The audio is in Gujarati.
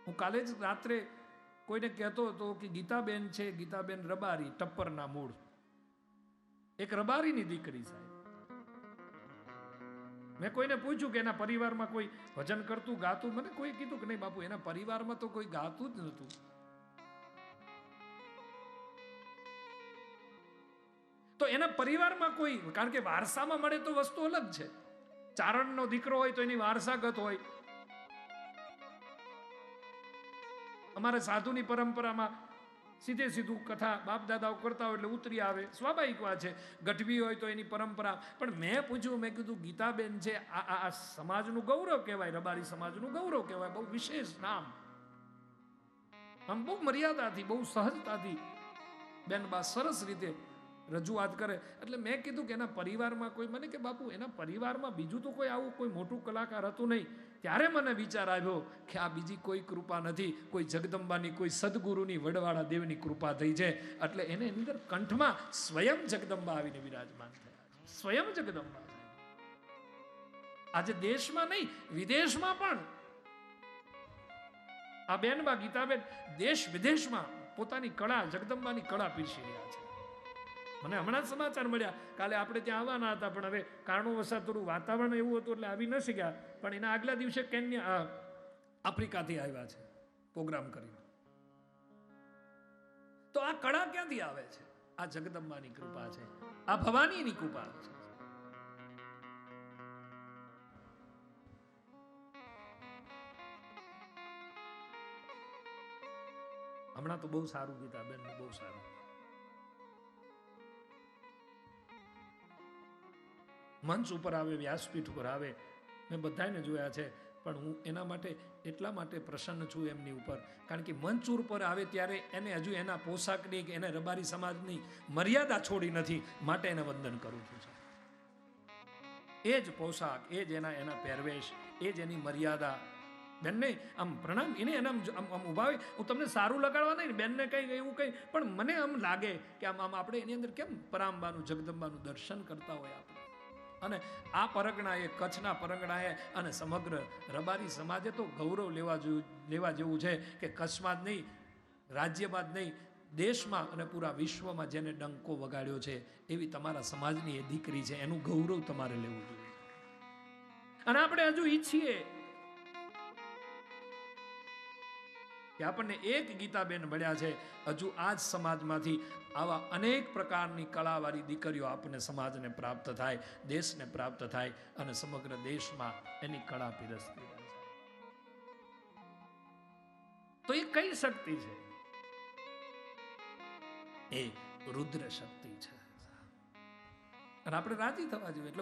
હું કાલે જ રાત્રે કોઈને કહેતો હતો કે ગીતાબેન છે, ગીતાબેન રબારી, ટપ્પરના મૂળ, એક રબારીની દીકરી સાહેબ. મેં કોઈને પૂછ્યું કે એના પરિવારમાં કોઈ ભજન કરતું ગાતું, મને કોઈ કીધું કે નહીં બાપુ એના પરિવારમાં તો કોઈ ગાતું જ નહોતું. તો એના પરિવારમાં કોઈ, કારણ કે વારસામાં મળે તો વસ્તુ અલગ છે. ચારણનો દીકરો હોય તો એની વારસાગત હોય. અમારે સાધુની પરંપરામાં સીધે સીધું કથા બાપ દાદાઓ કરતા હોય એટલે ઉતરી આવે, સ્વાભાવિક વાત છે. ગઢવી હોય તો એની પરંપરા. પણ મેં પૂછ્યું, મેં કીધું ગીતાબેન છે, આ સમાજનું ગૌરવ કહેવાય, રબારી સમાજનું ગૌરવ કહેવાય, બહુ વિશેષ નામ. આમ બહુ મર્યાદાથી, બહુ સહજતાથી બેન બા સરસ રીતે રજૂઆત કરે. એટલે મેં કીધું કે એના પરિવારમાં કોઈ, મને કે બાપુ એના પરિવારમાં બીજું તો કોઈ આવું કોઈ મોટું કલાકાર હતું નહીં. ત્યારે મને વિચાર આવ્યો કે આ બીજી કોઈ કૃપા નથી, કોઈ જગદંબાની, કોઈ સદગુરુની, વડવાળા દેવની કૃપા થઈ છે. એટલે એને એની અંદર કંઠમાં સ્વયં જગદંબા આવીને વિરાજમાન થયા છે. સ્વયં જગદંબા. આજે દેશમાં નહીં, વિદેશમાં પણ આ બેનબા ગીતાબેન દેશ વિદેશમાં પોતાની કળા, જગદંબાની કળા પીરસી રહ્યા છે. મને હમણાં સમાચાર મળ્યા, કાલે આપણે ત્યાં આવવાના હતા પણ હવે કારણોવશાત થોડું વાતાવરણ એવું હતું એટલે આવી ન શક્યા. પણ એના આગલા દિવસે કેન્યા, આફ્રિકાથી આવ્યા છે પ્રોગ્રામ કરીને. તો આ કળા ક્યાંથી આવે છે? આ જગદંબાની કૃપા છે, આ ભવાનીની કૃપા છે. હમણાં તો બહુ સારું ગીતાબેન, બહુ સારું. મંચ ઉપર આવે, વ્યાસપીઠ ઉપર આવે, મેં બધાને જોયા છે. પણ હું એના માટે એટલા માટે પ્રસન્ન છું એમની ઉપર, કારણ કે મંચ ઉપર આવે ત્યારે એને હજુ એના પોશાકની કે એને રબારી સમાજની મર્યાદા છોડી નથી, માટે એને વંદન કરું છું. એ જ પોશાક, એ જ એના પહેરવેશ, એ જ એની મર્યાદા. બેનને આમ પ્રણામ, એને એના આમ ઉભા હોય, હું તમને સારું લગાડવા નહીં, બેનને કંઈ એવું કંઈ, પણ મને આમ લાગે કે આમ આપણે એની અંદર કેમ પરાંબાનું, જગદંબાનું દર્શન કરતા હોય આપણે. અને આ પરગણાએ, કચ્છના પરગણાએ અને સમગ્ર રબારી સમાજે તો ગૌરવ લેવા જેવું છે કે કચ્છમાં જ નહીં, રાજ્યમાં જ નહીં, દેશમાં અને પૂરા વિશ્વમાં જેને ડંકો વગાડ્યો છે એવી તમારા સમાજની એ દીકરી છે. એનું ગૌરવ તમારે લેવું જોઈએ. અને આપણે હજુ ઈચ્છીએ કે આપણને એક ગીતાબેન મળ્યા છે, હજુ આ જ સમાજમાંથી આવા અનેક પ્રકારની કળાવાળી દીકરીઓ આપણને સમાજને પ્રાપ્ત થાય, દેશને પ્રાપ્ત થાય અને સમગ્ર દેશમાં એની કળા પીરસતી રહે. તો એ કઈ શક્તિ છે? એ રુદ્ર શક્તિ છે. અને આપણે રાજી થવા જોઈએ.